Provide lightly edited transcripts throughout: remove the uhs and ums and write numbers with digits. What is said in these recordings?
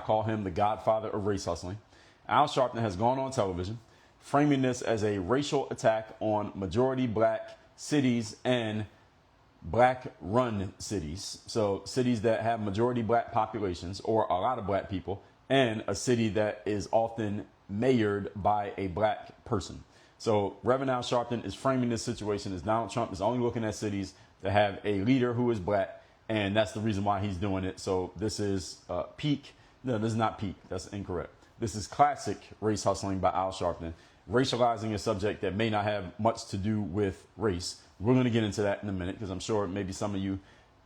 call him the godfather of race hustling. Al Sharpton has gone on television framing this as a racial attack on majority black cities and black run cities. So cities that have majority black populations or a lot of black people, and a city that is often mayored by a black person. So Reverend Al Sharpton is framing this situation as Donald Trump is only looking at cities that have a leader who is black, and that's the reason why he's doing it. So this is peak. No, this is not peak. That's incorrect. This is classic race hustling by Al Sharpton, racializing a subject that may not have much to do with race. We're going to get into that in a minute because I'm sure maybe some of you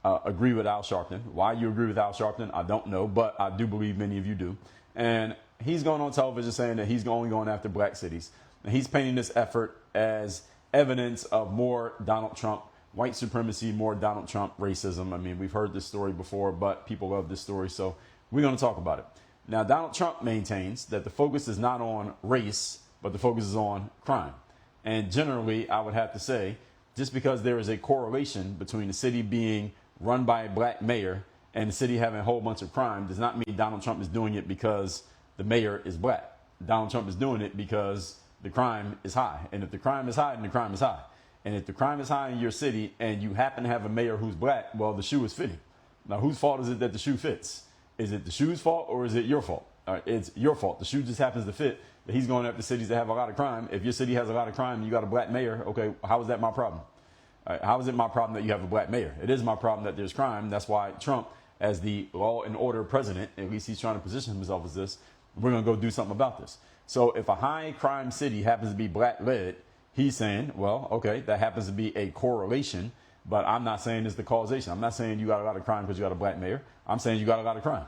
agree with Al Sharpton. Why you agree with Al Sharpton, I don't know, but I do believe many of you do. And he's going on television saying that he's only going after black cities. And he's painting this effort as evidence of more Donald Trump white supremacy, more Donald Trump racism. I mean, we've heard this story before, but people love this story, so we're going to talk about it. Now, Donald Trump maintains that the focus is not on race, but the focus is on crime. And generally, I would have to say, just because there is a correlation between the city being run by a black mayor and the city having a whole bunch of crime does not mean Donald Trump is doing it because the mayor is black. Donald Trump is doing it because the crime is high. And if the crime is high, then the crime is high. And if the crime is high in your city and you happen to have a mayor who's black, well, the shoe is fitting. Now, whose fault is it that the shoe fits? Is it the shoe's fault or is it your fault? It's your fault. The shoe just happens to fit. But he's going after cities that have a lot of crime. If your city has a lot of crime and you got a black mayor, okay, how is that my problem? How is it my problem that you have a black mayor? It is my problem that there's crime. That's why Trump, as the law and order president, at least he's trying to position himself as this, we're going to go do something about this. So if a high crime city happens to be black led, he's saying, well, okay, that happens to be a correlation, but I'm not saying it's the causation. I'm not saying you got a lot of crime because you got a black mayor. I'm saying you got a lot of crime.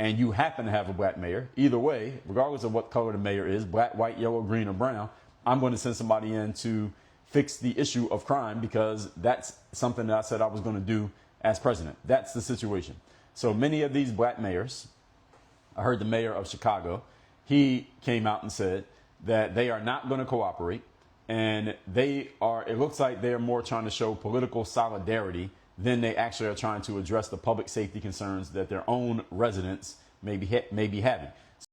And you happen to have a black mayor. Either way, regardless of what color the mayor is, black, white, yellow, green, or brown, I'm going to send somebody in to fix the issue of crime because that's something that I said I was going to do as president. That's the situation. So many of these black mayors, I heard the mayor of Chicago, he came out and said that they are not going to cooperate. And it looks like they're more trying to show political solidarity than they actually are trying to address the public safety concerns that their own residents may be having.